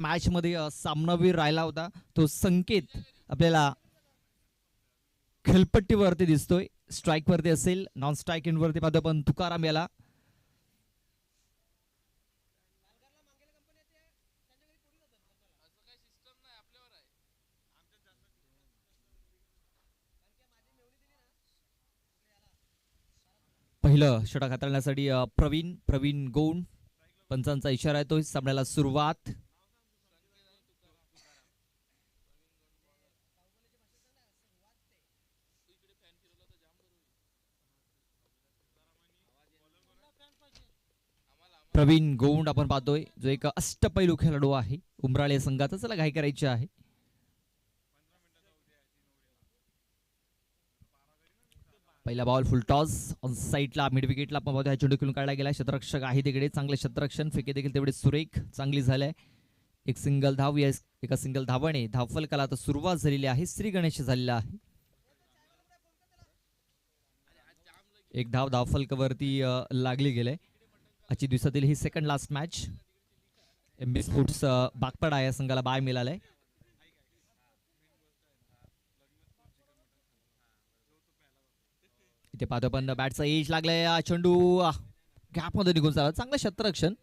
Match मध्ये सामनावीर राहिला होता तो संकेत आपल्याला खेळपट्टीवरती दिसतोय. स्ट्राईक वरती असेल, नॉन स्ट्राईक इन वरती पाहतो पण तुकाराम याला पहिलं षटक हाताळण्यासाठी प्रवीण गौंड पंचांचा इशारा येतोय. सामन्याला सुरुवात. प्रवीण गौंड आपण पाहतोय जो एक अष्टपैलू खेळाडू आहे उमराळे संघाचा. चला घाई करायची आहे. पहिला बॉल फुल टॉस ऑन साईडला मिड विकेटला आपण पाहतोय चेंडू खेळून काढला गेला. क्षेत्ररक्षक आहे तिकडे, चांगले क्षेत्ररक्षण, फेके देखील तेवढे सुरेख चांगली झाले. एक सिंगल धाव, एका सिंगल धावाने धावफलकाला आता सुरुवात झालेली आहे. श्री गणेश झालेला आहे. एक धाव धावफलकावरती लागली गेले. आजची दिवसातील ही second last match. MB sports Bagpada या संघाला बाय मिळालंय. इथे पाहतो पण बॅटचा एज लागलाय. चेंडू गॅप मध्ये निघून चालला. चांगलं क्षेत्ररक्षण.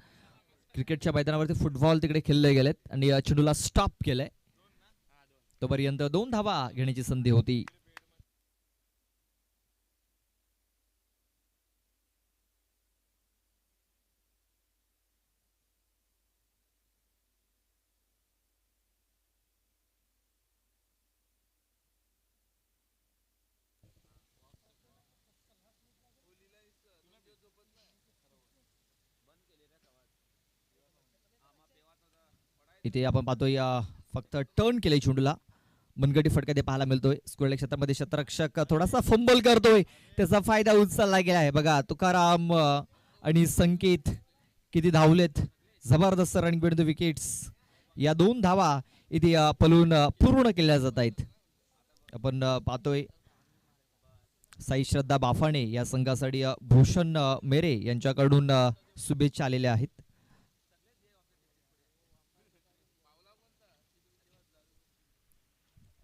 क्रिकेटच्या मैदानावरती फुटबॉल तिकडे खेळले गेलेत आणि चेंडूला स्टॉप केलंय. तोपर्यंत 2 धावा घेण्याची संधी होती. इथे आपण पाहतोय फक्त टर्न केले चेंडूला. मनगटी फटका ते पाहायला मिळतोय. स्क्वेअर क्षेत्रामध्ये क्षेत्ररक्षक थोडासा फंबल करतोय, त्याचा फायदा उचलला गेला आहे. बघा तुकाराम आणि संकेत किती धावलेत. जबरदस्त रनिंग बिटवीन द विकेट्स. या 2 धावा इथे पलून पूर्ण केल्या जात आहेत. आपण पाहतोय साई श्रद्धा बाफाणे या संघासाठी भूषण मेरे यांच्याकडून शुभेच्छा आलेल्या आहेत.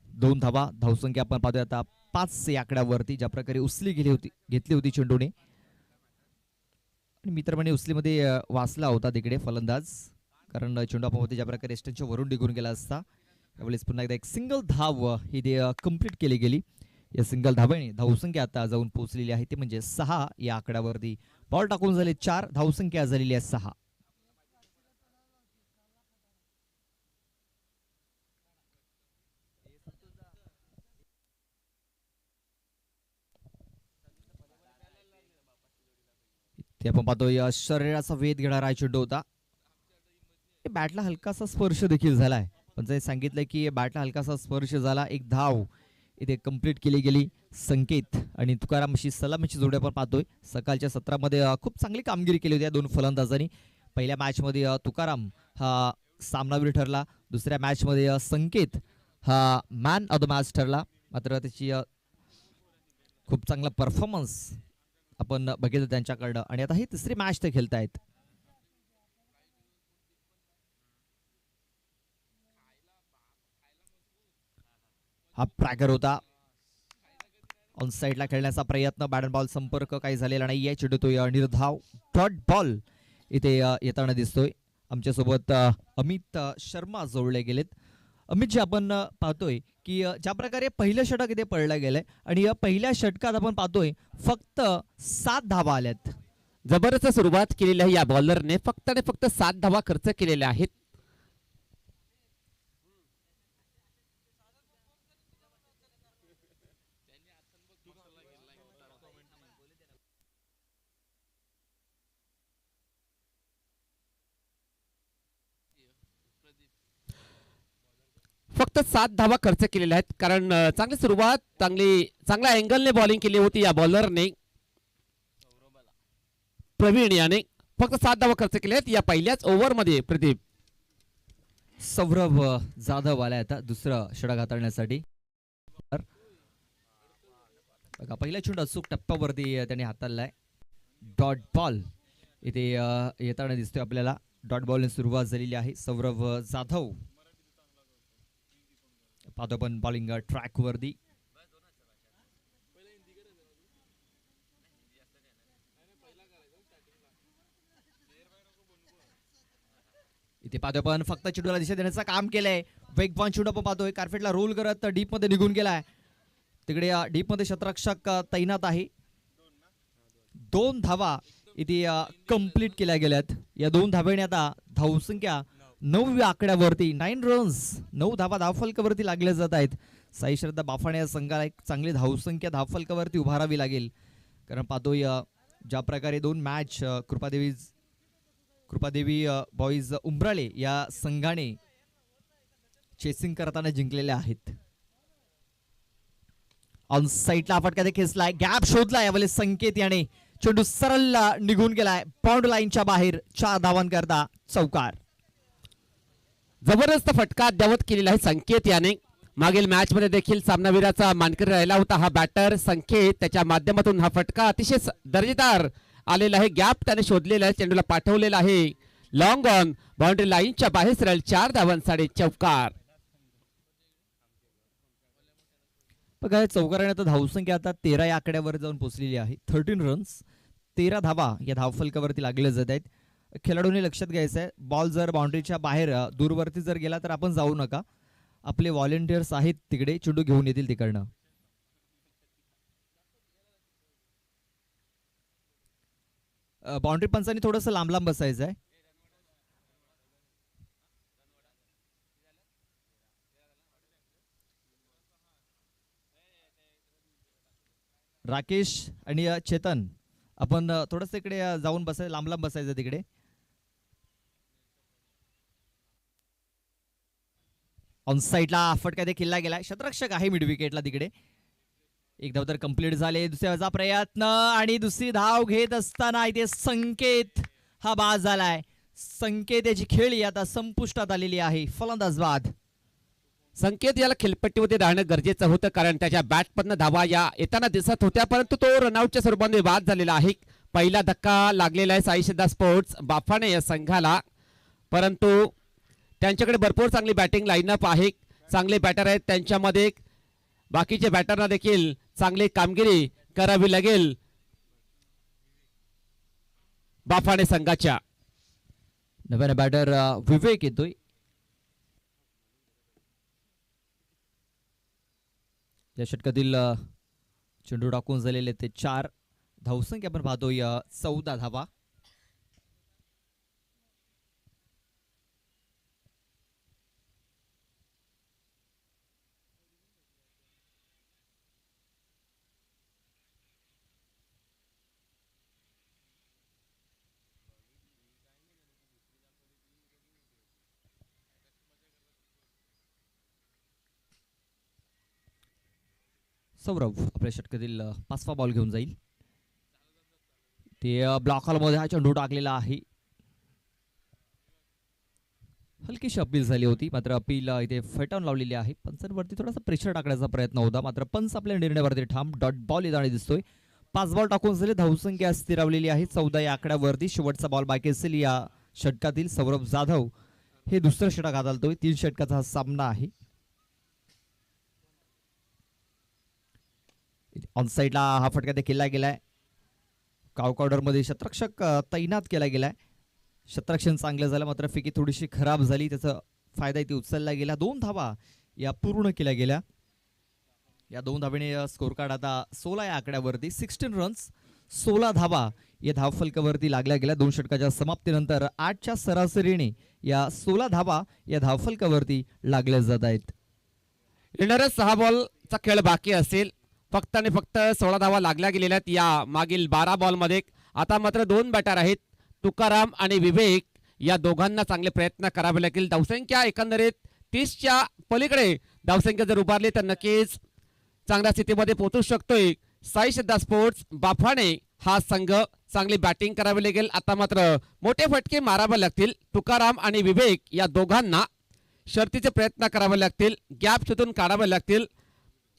2 धावा धावसंख्या आपण पाहतोय आता 5 या आकड्यावरती. ज्या प्रकारे उचली घेतली होती चेंडूने आणि मित्रमंडळी उचलीमध्ये वाचला होता तिकडे फलंदाज, कारण चेंडू आपण होते ज्या प्रकारे स्टंपच्या वरून निघून गेला असता. यावेळेस पुन्हा एकदा एक सिंगल धाव ही कंप्लीट केली गेली. या सिंगल धावेने धावसंख्या आता जाऊन पोहोचलेली आहे ते म्हणजे 6 या आकड्यावरती. बॉल टाकून झाले 4, धावसंख्या झालेली आहे 6. ते आपण पाहतोय शरीराचा वेध घेणारा चेंडू होता. बॅटला हलकासा स्पर्श देखील झालाय, पण जे सांगितलंय की बॅटला हलकासा स्पर्श झाला. एक धाव इथे कंप्लीट केली गेली. संकेत आणि तुकारामशी सलामीची जोडी आपण पाहतोय. सकाळच्या सत्रामध्ये खूप चांगली कामगिरी केली होती या 2 फलंदाजांनी. पहिल्या मॅच मध्ये तुकाराम हा सामनावीर ठरला. दुसऱ्या मॅच मध्ये संकेत हा मॅन ऑफ द मॅच ठरला. मात्र त्याची खूप चांगला परफॉर्मन्स आपण बघितलं त्यांच्याकडनं आणि आता ही तिसरी मॅच ते खेळतायत. हा ट्रॅकर होता. ऑन साईडला खेळण्याचा प्रयत्न, बॅट बॉल संपर्क काही झालेला नाहीये. चेंडू तो निर्धाव डॉट बॉल इथे येताना दिसतोय. आमच्यासोबत अमित शर्मा जोडले गेलेत. अमितजी आपण पाहतोय की ज्या प्रकारे पहिलं षटक इथे पडलं गेलंय आणि या पहिल्या षटकात आपण पाहतोय फक्त 7 धावा आल्यात. जबरदस्त सुरुवात केलेली आहे या बॉलरने. फक्त आणि फक्त 7 धावा खर्च केलेल्या आहेत. फक्त 7 धावा खर्च केलेल्या आहेत, कारण चांगली सुरुवात, चांगल्या अँगलने बॉलिंग केली होती या बॉलरने. प्रवीण याने फक्त 7 धावा खर्च केल्या आहेत या पहिल्याच ओव्हरमध्ये. प्रदीप सौरभ जाधव आलाय आता दुसरं षटक हाताळण्यासाठी. बघा पहिला चेंडू अचूक टप्प्यावरती त्यांनी हाताळलाय. डॉट बॉल इथे येताना दिसतोय आपल्याला. डॉट बॉलने सुरुवात झालेली आहे. सौरभ जाधव पाहतो आपण बॉलिंग ट्रॅक वरती. इथे पाहतो आपण फक्त चेंडूला दिशा देण्याचं काम केलंय. वेगवान चेंडू आपण पाहतोय कार्पेटला रोल करत डीप मध्ये निघून गेलाय. तिकडे डीप मध्ये शतरक्षक तैनात आहे. 2 धावा इथे कंप्लीट केल्या गेल्यात. या 2 धाब्याने आता धावसंख्या 9व्या आकड्यावरती 9 रन्स 9 धावा धावफलकावरती लागल्या जात आहेत. साई श्रद्धा बाफाणे या संघाला एक चांगली धावसंख्या धावफलकावरती उभारावी लागेल. कारण पाहतोय ज्या प्रकारे 2 मॅच कृपादेवी बॉईज उंबराळे या संघाने चेसिंग करताना जिंकलेल्या आहेत. ऑन साईडला फटका खेचलाय. गॅप शोधलाय यावेळी संकेत याने. चेंडू सरळ निघून गेलाय बाउंड लाईनच्या बाहेर. 4 धावांकरता चौकार. जबरदस्त फटका अद्यावत केलेला आहे संकेत याने. मागील मॅच मध्ये देखील सामनावीराचा मानकरी राहिला होता हा बॅटर संकेत. त्याच्या माध्यमातून हा फटका अतिशय दर्जेदार आलेला आहे. गॅप त्याने शोधलेला आहे. चेंडूला पाठवलेला आहे लॉंग ऑन बाउंड्री लाईनच्या बाहेर सरळ 4 धावांसाठी चौकार. बघा चौकाराने आता धावसंख्या आता 13 या आकड्यावर जाऊन पोहोचलेली आहे. 13 रन्स 13 धावा या धावफलकावरती लागल्या जात आहेत. खेळाडूंनी लक्षात घ्यायचं आहे बॉल जर बाउंड्रीच्या बाहेर दूरवरती जर गेला तर आपण जाऊ नका. आपले व्हॉलेंटियर्स आहेत तिकडे चेंडू घेऊन येतील तिकडनं. बाउंड्री पंचांनी थोडंसं लांब लांब बसायचं आहे. राकेश आणि चेतन आपण थोडंसं इकडे जाऊन बसायचं लांब लांब बसायचं तिकडे. ऑन साईडला फटका देखील गेलाय. शतरक्षक आहे मिड विकेटला तिकडे. एक धाव तर कंप्लीट झाले. दुसऱ्याचा प्रयत्न आणि दुसरी धाव घेत असताना इथे संकेत हा बाद झालाय. संकेत याची खेळी आता संपुष्टात आलेली आहे. फलंदाज बाद. संकेत याला खेळपट्टीमध्ये राहणं गरजेचं होतं कारण त्याच्या बॅटमधनं धावा या येताना दिसत होत्या परंतु तो रनआउटच्या स्वरूपाने बाद झालेला आहे. पहिला धक्का लागलेला आहे साई श्रद्धा स्पोर्ट्स बाफाणे या संघाला. परंतु त्यांच्याकडे भरपूर चांगली बॅटिंग लाईनअप आहे. चांगले बॅटर आहेत त्यांच्यामध्ये. बाकीचे बॅटरना देखील चांगली कामगिरी करावी लागेल बाफाणे संघाच्या. नव्याने बॅटर विवेक येतोय. या षटकातील चेंडू टाकून झालेले ते 4 धावसंख्या आपण पाहतोय 14 धावा. सौरभ आपल्या षटकातील 5वा बॉल घेऊन जाईल. ते ब्लॉक हॉलमध्ये हा चेंडू टाकलेला आहे. हलकीशी अपील झाली होती मात्र अपील इथे फेटाळून लावलेली आहे. पंचांवरती थोडासा प्रेशर टाकण्याचा प्रयत्न होता मात्र पंच आपल्या निर्णयावरती ठाम. डॉट बॉल येताना दिसतोय. 5 बॉल टाकून झाले. धावसंख्या स्थिरावलेली आहे 14 या आकड्यावरती. शेवटचा बॉल बाकी असेल या षटकातील. सौरभ जाधव हे दुसरं षटक हाताळतोय. 3 षटकाचा हा सामना आहे. ऑन साईडला हा फटका देखील गेलाय. काउकाउडर मध्ये शतरक्षक तैनात केला गेलाय. शतरक्षण चांगलं झालं मात्र फिकी थोडीशी खराब झाली. त्याचा फायदा इथे उचलला गेला. 2 धावा या पूर्ण केल्या गेल्या. या 2 धावेने स्कोर कार्ड आता 16 या आकड्यावरती. 16 रन्स 16 धावा या धावफलकावरती लागल्या गेल्या. 2 षटकाच्या समाप्तीनंतर 8च्या सरासरीने या 16 धावा या धावफलकावरती लागल्या जात आहेत. येणाऱ्या 6 बॉलचा खेळ बाकी असेल. फक्त आणि फक्त 16 धावा लागल्या गेलेल्या आहेत या मागील 12 बॉलमध्ये. आता मात्र 2 बॅटर आहेत तुकाराम आणि विवेक. या दोघांना चांगले प्रयत्न करावे लागतील. धावसंख्या एकंदरीत 30च्या पलीकडे धावसंख्या जर उभारली तर नक्कीच चांगल्या स्थितीमध्ये पोहोचू शकतोय साई श्रद्धा स्पोर्ट्स बाफाणे हा संघ. चांगली बॅटिंग करावी लागेल. आता मात्र मोठे फटके मारावे लागतील. तुकाराम आणि विवेक या दोघांना शर्तीचे प्रयत्न करावे लागतील. गॅप शोधून काढावे लागतील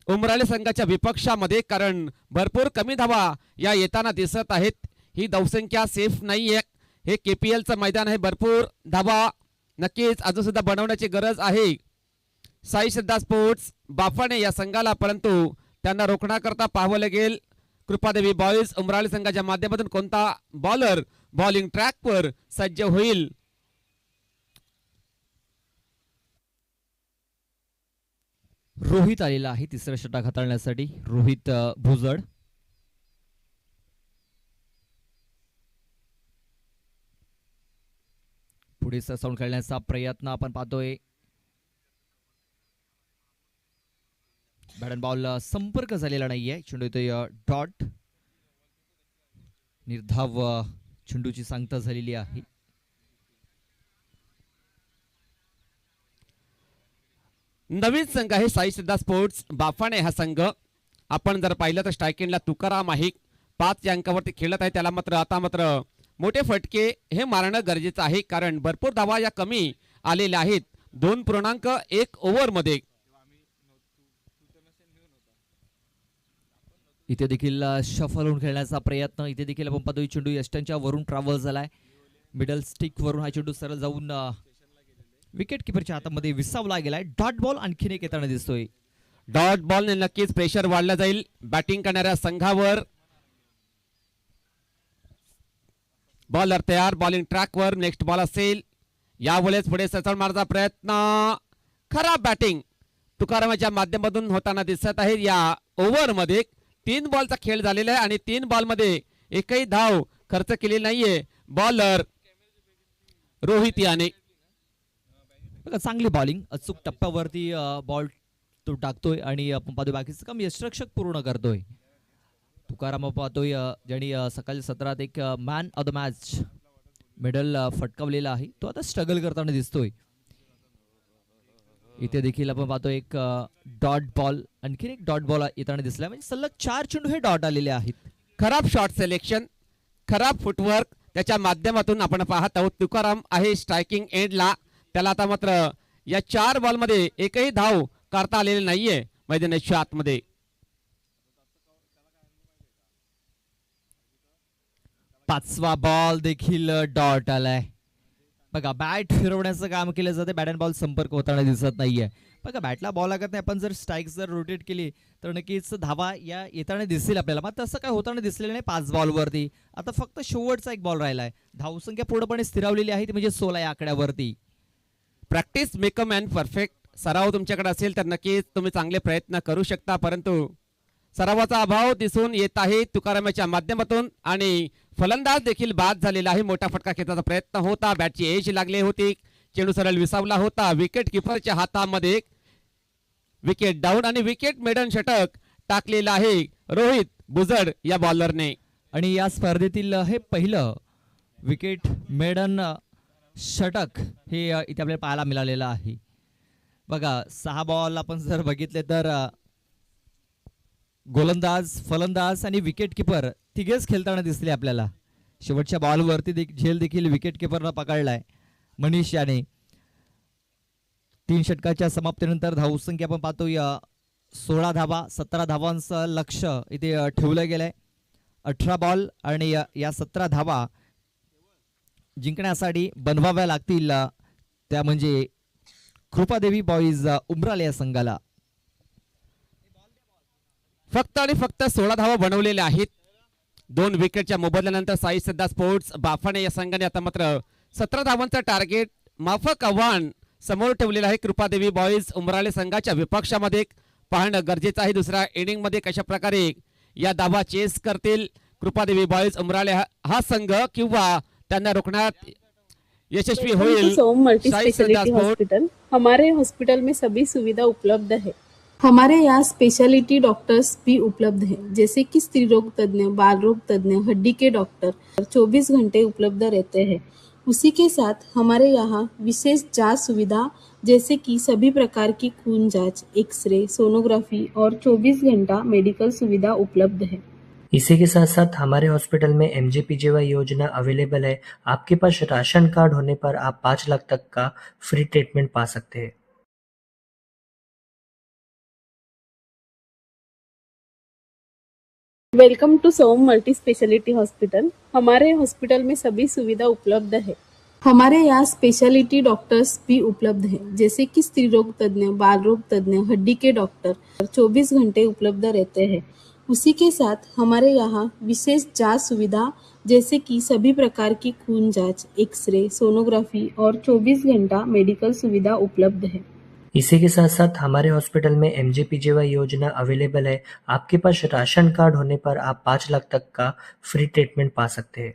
उमराळे संघाच्या विपक्षामध्ये कारण भरपूर कमी धावा या येताना दिसत आहेत. ही धावसंख्या सेफ नाहीये. हे KPLचं मैदान आहे. भरपूर धाबा नक्कीच अजून सुद्धा बनवण्याची गरज आहे साई श्रद्धा स्पोर्ट्स बाफाणे या संघाला, परंतु त्यांना रोखण्याकरता पाहावं लागेल कृपादेवी बॉईज उमराळे संघाच्या माध्यमातून कोणता बॉलर बॉलिंग ट्रॅकवर सज्ज होईल. रोहित आलेला आहे तिसरा षटक हाताळण्यासाठी. रोहित भुजड. पुढे सरसावून खेळण्याचा प्रयत्न आपण पाहतोय. बॅट अँड बॉल संपर्क झालेला नाहीये. चेंडू येतोय डॉट. निर्धाव चेंडूची सांगता झालेली आहे. नवीन संघ आहे साई श्रद्धा स्पोर्ट्स बाफाणे हा संघ. आपण जर पाहिलं तर स्ट्रायकिंगला तुकाराम आहे 5 अंकावरती खेळत आहे. त्याला मात्र मोठे फटके हे मारणं गरजेचं आहे, कारण भरपूर धावा या कमी आलेल्या आहेत 2.1 ओव्हरमध्ये. इथे देखील शफल होऊन खेळण्याचा प्रयत्न. इथे देखील आपण पाहतोय चेंडू यष्टनच्या वरून ट्रॅव्हल झालाय. मिडल स्टिक वरून हा चेंडू सरळ जाऊन विकेट किपरच्या हातामध्ये विसावला गेलाय. डॉट बॉल आणखीन एक येताना दिसतोय. डॉट बॉलने नक्कीच प्रेशर वाढला जाईल बॅटिंग करणाऱ्या संघावर. बॉलर तयार, बॉलिंग ट्रॅकवर. नेक्स्ट बॉल असेल. यावेळेस पुढे सरसावून मारण्याचा प्रयत्न. खराब बॅटिंग तुकारामाच्या माध्यमातून होताना दिसत आहे. या ओव्हरमध्ये 3 बॉलचा खेळ झालेला आहे आणि 3 बॉलमध्ये एकही धाव खर्च केलेली नाहीये बॉलर रोहित याने. चांगली बॉलिंग अचूक टप्प्यावरती बॉल तो टाकतोय आणि आपण पाहतोय बाकीचं काम यशरक्षक पूर्ण करतोय. तुकाराम पाहतोय ज्यांनी सकाळी सत्रात एक man of the match medal फटकावलेला आहे. तो आता स्ट्रगल करताना दिसतोय. इथे देखील आपण पाहतोय एक डॉट बॉल, आणखीन एक डॉट बॉल येताना दिसला. म्हणजे सलग 4 चेंडू हे डॉट आलेले आहेत. खराब शॉट सिलेक्शन, खराब फुटवर्क त्याच्या माध्यमातून आपण पाहत आहोत. तुकाराम आहे स्ट्रायकिंग एंडला. त्याला आता मात्र या 4 बॉलमध्ये एकही धाव काढता आलेली नाहीये मैदानाच्या आतमध्ये. पाचवा बॉल देखील डॉट आलाय. बघा बॅट फिरवण्याचं काम केलं जाते. बॅट अँड बॉल संपर्क होताना दिसत नाहीये. बघा बॅटला बॉल लागत नाही. आपण जर स्ट्राईक जर रोटेट केली तर नक्कीच धावा या येताना दिसतील आपल्याला. मात्र तसं काय होताना दिसलेलं नाही 5 बॉलवरती. आता फक्त शेवटचा एक बॉल राहिलाय. धावसंख्या पूर्णपणे स्थिरावलेली आहे, म्हणजे 16 या आकड्यावरती. Practice make a man perfect. सराव तुमच्याकडे असेल तर नक्कीच तुम्ही चांगले प्रयत्न करू शकता, परंतु सरावाचा अभाव दिसून येत आहे तुकारामाच्या माध्यमातून. आणि फलंदाज देखील बाद झालेला आहे. मोठा फटका खेळण्याचा प्रयत्न होता. बॅटची एज लागली होती. चेंडू सरळ विसावला होता. विकेट किपरच्या हातामध्ये विकेट डाऊन आणि विकेट मेडन षटक टाकलेला आहे रोहित भुजड या बॉलरने. आणि या स्पर्धेतील हे पहिलं विकेट मेडन षटक हे इथे आपल्याला पाहायला मिळालेलं आहे. बघा 6 बॉल आपण जर बघितले तर गोलंदाज, फलंदाज आणि विकेट किपर तिघेच खेळताना दिसले आपल्याला. शेवटच्या बॉलवरती झेल देखील विकेट किपरनं पकडलाय मनीष याने. 3 षटकाच्या समाप्तीनंतर धावसंख्या आपण पाहतोय 16 धावा, 17 धावांचं लक्ष इथे ठेवलं गेलंय. 18 बॉल आणि या 17 धावा जिंकण्यासाठी बनवाव्या लागतील. त्या म्हणजे कृपादेवी बॉईज उमराले या संघाला. फक्त आणि फक्त 16 धावा बनवलेल्या आहेत. 2 विकेटच्या मोबदल्यानंतर साई श्रद्धा स्पोर्ट्स बाफाणे या संघाने आता मात्र 17 धावांचं टार्गेट माफक आव्हान समोर ठेवलेलं आहे. कृपादेवी बॉईज उमराळे संघाच्या विपक्षामध्ये पाहणं गरजेचं आहे. दुसऱ्या इनिंग मध्ये कशा प्रकारे या धावा चेस करतील कृपादेवी बॉईज उमराळे हा संघ, किंवा त्यांना रोखण्यात यशस्वी होईल साई श्रद्धा स्पोर्ट्स. हमारे हॉस्पिटल में सभी सुविधा उपलब्ध है. हमारे यहाँ स्पेशलिटी डॉक्टर्स भी उपलब्ध हैं, जैसे कि स्त्री रोग तज्ञ, बाल रोग तज्ञ, हड्डी के डॉक्टर 24 घंटे उपलब्ध रहते हैं. उसी के साथ हमारे यहाँ विशेष जांच सुविधा जैसे कि सभी प्रकार की खून जांच, एक्सरे, सोनोग्राफी और 24 घंटा मेडिकल सुविधा उपलब्ध है. इसी के साथ साथ हमारे हॉस्पिटल में MJPJY योजना अवेलेबल है. आपके पास राशन कार्ड होने पर आप 5 लाख तक का फ्री ट्रीटमेंट पा सकते हैं. Welcome to Som multi speciality hospital. हमारे हॉस्पिटल में सभी सुविधा उपलब्ध है। हमारे यहाँ स्पेशलिटी डॉक्टर्स भी उपलब्ध है, जैसे कि स्त्री रोग तज्ञ, बाल रोग तज्ञ, हड्डी के डॉक्टर 24 घंटे उपलब्ध रहते हैं। उसी के साथ हमारे यहाँ विशेष जांच सुविधा जैसे कि सभी प्रकार की खून जांच, एक्सरे, सोनोग्राफी और 24 घंटा मेडिकल सुविधा उपलब्ध है। इसी के साथ साथ हमारे हॉस्पिटल में एमजेपीजेवाई योजना अवेलेबल है। आपके पास राशन कार्ड होने पर आप 5 लाख तक का फ्री ट्रीटमेंट पा सकते हैं।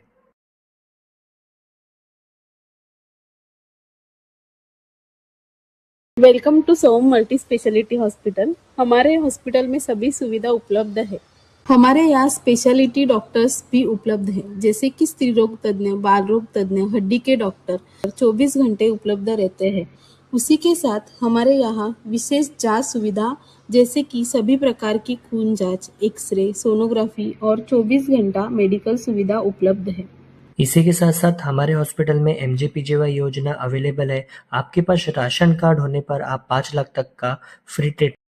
Welcome to Som multi speciality hospital. हमारे हॉस्पिटल में सभी सुविधा उपलब्ध है। हमारे यहाँ स्पेशलिटी डॉक्टर्स भी उपलब्ध है, जैसे कि स्त्री रोग तज्ञ, बाल रोग तज्ञ, हड्डी के डॉक्टर 24 घंटे उपलब्ध रहते हैं। उसी के साथ हमारे यहाँ विशेष जांच सुविधा जैसे कि सभी प्रकार की खून जांच, एक्सरे, सोनोग्राफी और 24 घंटा मेडिकल सुविधा उपलब्ध है। इसी के साथ साथ हमारे हॉस्पिटल में एमजेपीजेवाई योजना अवेलेबल है। आपके पास राशन कार्ड होने पर आप 5 लाख तक का फ्री ट्रीटमेंट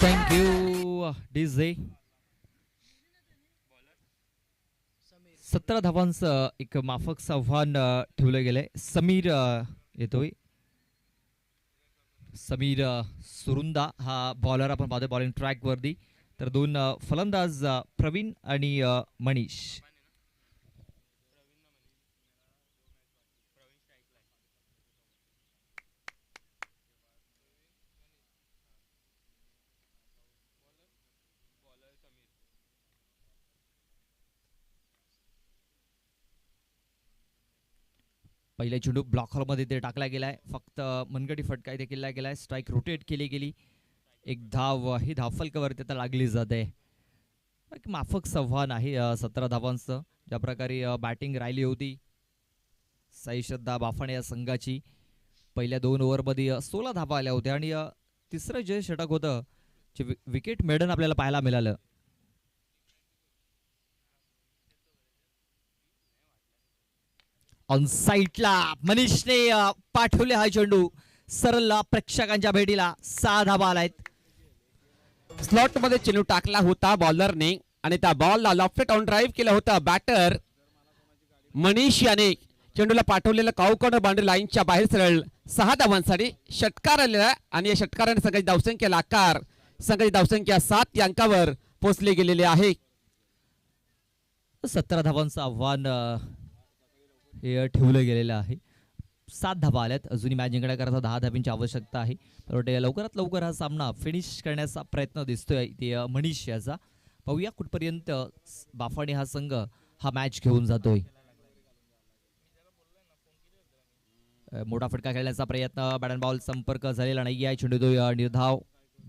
थँक्यू डीजे. 17 धावांचं एक माफक आव्हान ठेवलं गेलंय. समीर येतोय. समीर सुरुंदा हा बॉलर आपण पाहतोय बॉलिंग ट्रॅक वरती. तर दोन फलंदाज प्रवीण आणि मनीष. पहिला चेंडू ब्लॉक हॉलमध्ये ते टाकला गेलाय. फक्त मनगटी फटका इथे केला गेलाय. स्ट्राईक रोटेट केली गेली. एक धाव ही धावफलकावरती आता लागली जाते. एक माफक आव्हान आहे 17 धावांचं. ज्या प्रकारे बॅटिंग राहिली होती साई श्रद्धा बाफाणे या संघाची पहिल्या 2 ओव्हरमध्ये 16 धावा आल्या होत्या आणि तिसरं जे षटक होतं जे विकेट मेडन आपल्याला पाहायला मिळालं. ऑन साईडला मनीषने पाठवले हा चेंडू सरळ प्रेक्षकांच्या भेटीला. 6 धावा आलायत. स्लॉट मध्ये चेंडू टाकला होता बॉलरने आणि त्या बॉलला लॉफ्ट ऑन ड्राईव्ह केलं होतं बॅटर मनीष याने. चेंडूला पाठवलेलं काउकॉर्नर बाउंड्री लाईनच्या बाहेर सरळ 6 धावांसाठी षटकार आलेला आणि या षटकाराने संघाची धावसंख्येला आकार. संघाची धावसंख्या 7 या अंकावर पोहोचली गेलेली आहे. 17 धावांचं आव्हान हे ठेवलं गेलेलं आहे. 7 धावा आल्यात. अजूनही मॅच जिंकण्याकरता 10 धावांची आवश्यकता आहे. तर लवकरात लवकर हा सामना फिनिश करण्याचा प्रयत्न दिसतोय ते मनीष याचा. पाहूया कुठपर्यंत बाफाणे हा संघ हा मॅच घेऊन जातोय. मोठा फटका खेळण्याचा प्रयत्न बॅट अँड बॉल संपर्क झालेला नाही आहे. चेंडू निर्धाव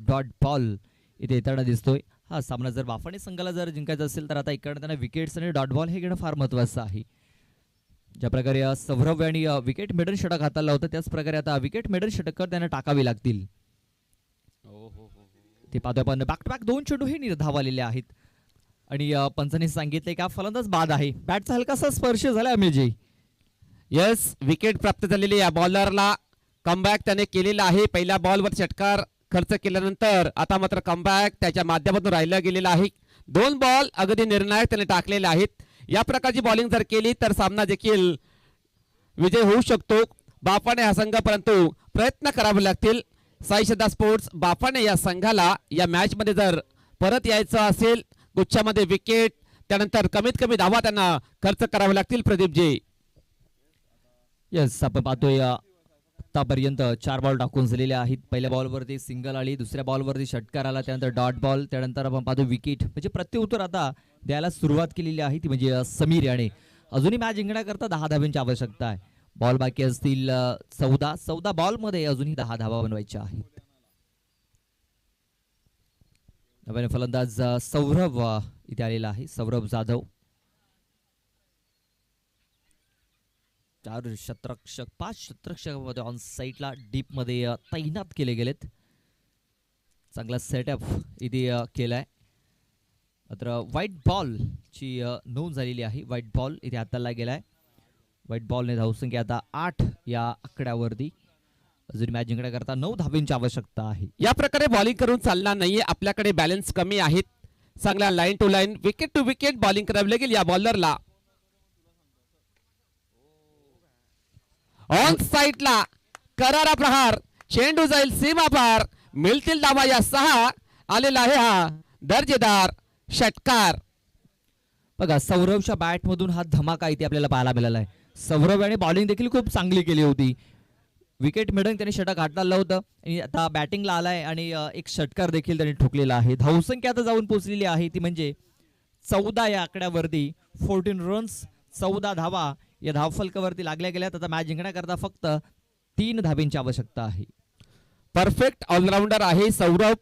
डॉट बॉल इथे येताना दिसतोय. हा सामना जर बाफाणे संघाला जर जिंकायचा असेल तर आता इकडे त्यांना विकेट्स आणि डॉट बॉल हे घेणं फार महत्वाचं आहे. ज्या प्रकारे सौरभ यांनी विकेट मेडन षटक हाताळलं होतं त्याच प्रकारे आता विकेट मेडन षटकर त्यांना टाकावी लागतील. ते पाहतोय आपण बॅक टू बॅक 2 चेंडू हे निर्धाव आलेले आहेत आणि पंचांनी सांगितले का फलंदाज बाद आहे. बॅटचा हलकासा स्पर्श झाला अमिलजी. यस विकेट प्राप्त झालेली या बॉलरला कमबॅक त्याने केलेला आहे. पहिल्या बॉलवर षटकार खर्च केल्यानंतर आता मात्र कमबॅक त्याच्या माध्यमातून राहिला गेलेला आहे. 2 बॉल अगदी निर्णायक त्याने टाकलेले आहेत. या प्रकारची बॉलिंग जर केली तर सामना देखील विजय होऊ शकतो बाफाणे हा संघ. परंतु प्रयत्न करावे लागतील. साई श्रद्धा स्पोर्ट्स बाफाणे या संघाला या मॅच मध्ये जर परत यायचं असेल गुच्छामध्ये विकेट त्यानंतर कमीत कमी धावा त्यांना खर्च करावे लागतील. प्रदीपजी येस आपण पाहतोय आतापर्यंत 4 बॉल टाकून झालेले आहेत. पहिल्या बॉलवरती सिंगल आली. दुसऱ्या बॉलवरती षटकार आला. त्यानंतर डॉट बॉल. त्यानंतर आपण पाहतो विकेट. म्हणजे प्रत्युत्तर आता द्यायला सुरुवात केलेली आहे ती म्हणजे समीर याने. अजूनही मॅच जिंकण्याकरता 10 धावांची आवश्यकता आहे. बॉल बाकी असतील 14 बॉलमध्ये अजूनही 10 धावा बनवायच्या आहेत. नवीन फलंदाज सौरभ इथे आलेला आहे. सौरभ जाधव. 4 शतरक्षक 5 शतरक्षकामध्ये ऑन साईडला डीप मध्ये तैनात केले गेलेत. चांगला सेटअप इथे केलाय. मात्र व्हाईट बॉल ची नोंद झालेली आहे. व्हाईट बॉल इथे हाताळला गेलाय. व्हाईट बॉलने धावसंख्या आता 8 या आकड्यावरती. अजून मॅच जिंकण्याकरता 9 धावांची आवश्यकता आहे. या प्रकारे बॉलिंग करून चालणार नाहीये, आपल्याकडे बॅलन्स कमी आहेत. चांगला line to line wicket to wicket bowling करावी लागेल या बॉलरला. ऑन साईडला करारा प्रहार, चेंडू जाईल सीमा पार, मिळतील धावा या 6. आलेला आहे हा दर्जेदार षटकार. बघा सौरवच्या बॅट मधून हा धमाका इथे आपल्याला पाहायला मिळाला आहे. सौरव याने बॉलिंग देखील खूप चांगली केली होती. विकेट मिळून त्याने षटक हाताळलं होतं आणि आता बॅटिंगला आलाय आणि एक षटकार देखील त्याने ठोकलेला आहे. धावसंख्या आता जाऊन पोहोचलेली आहे ती म्हणजे 14 या आकड्यावरती. 14 रन्स, 14 धावा या धावफलकावरती लागल्या गेल्यात. आता मॅच जिंकण्याकरता फक्त 3 धाब्यांची आवश्यकता आहे. परफेक्ट ऑलराऊंडर आहे सौरभ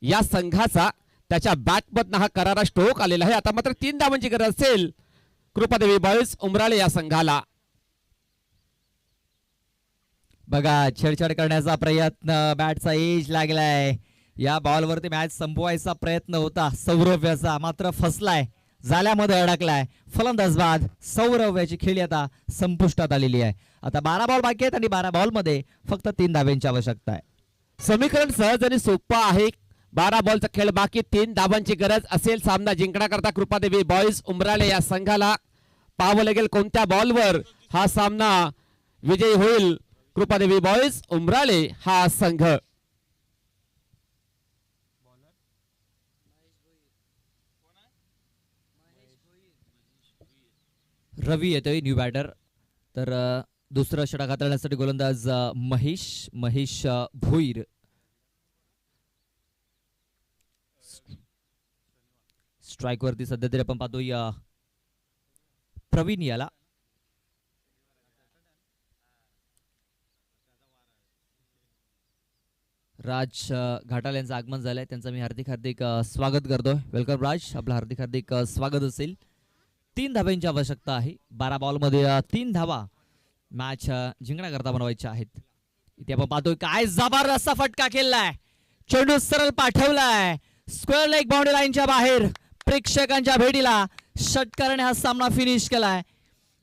या संघाचा. त्याच्या बॅटमधनं हा करारा स्ट्रोक आलेला आहे. आता मात्र 3 धावांची गरज असेल कृपादेवी बॉयज उमराळे या संघाला. बघा छेडछाड करण्याचा प्रयत्न, बॅटचा एज लागलाय. या बॉलवरती मॅच संपवायचा प्रयत्न होता सौरव याचा, मात्र फसलाय, जाल्यामध्ये अडकलाय. फलंदाज बाद सौरव याची खेळी आता संपुष्टात आलेली आहे. आता 12 बॉल बाकी आहेत आणि 12 बॉल मध्ये फक्त 3 धाब्यांची आवश्यकता आहे. समीकरण सहज आणि सोपं आहे. 12 बॉलचा खेळ बाकी, 3 धावांची गरज असेल सामना जिंकण्याकरता कृपादेवी बॉयज उमराळे या संघाला. पाहावं लागेल कोणत्या बॉलवर हा सामना विजयी होईल. कृपादेवी बॉयज उमराळे हा संघ. रवी येतोय न्यू बॅटर. तर दुसरं षटक हाताळण्यासाठी गोलंदाज महेश भोईर. स्ट्राईक वरती सध्या तरी आपण पाहतोय प्रवीण याला. राज घाटाल यांचं आगमन झालंय, त्यांचं मी हार्दिक स्वागत करतोय. वेलकम राज, आपलं हार्दिक स्वागत असेल. 3 धाब्यांची आवश्यकता आहे. 12 बॉल मध्ये 3 धावा मॅच जिंकण्याकरता बनवायच्या आहेत. इथे आपण पाहतोय काय जबरदस्त फटका खेळलाय, चेंडू सरळ पाठवलाय स्क्वेअर लेग बाउंड्री लाईनच्या बाहेर. प्रेक्षकांच्या भेटीला षटकाराने हा सामना फिनिश केलाय,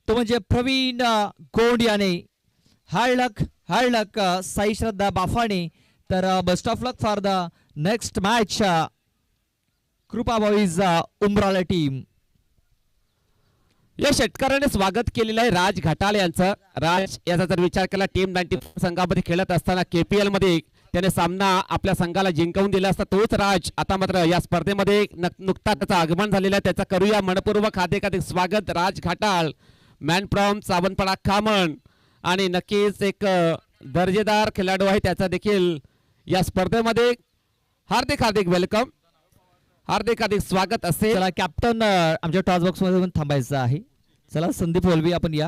तो म्हणजे प्रवीण गोंड याने. हार्ड लक साई श्रद्धा बाफाणे. तर best of luck for the next match कृपा बॉईज उमराळे टीम. या षटकाराने स्वागत केलेलं आहे राज घाटाल यांचं. राज याचा जर विचार केला टीम 94 संघामध्ये खेळत असताना KPL मध्ये त्याने सामना आपल्या संघाला जिंकवून दिला असता तोच राज आता मात्र या स्पर्धेमध्ये नुकताच त्याचं आगमन झालेलं आहे. त्याचा करूया मनपूर्वक हार्दिक स्वागत. राज घाटाल मॅन फ्रॉम सावंतपाडा खामण आणि नक्कीच एक दर्जेदार खेळाडू आहे. त्याचा देखील या स्पर्धेमध्ये हार्दिक वेलकम, हार्दिक स्वागत असेल. चला कॅप्टन आमच्या टॉस बॉक्स मध्ये थांबायचं आहे. चला संदीप वलवी आपण या.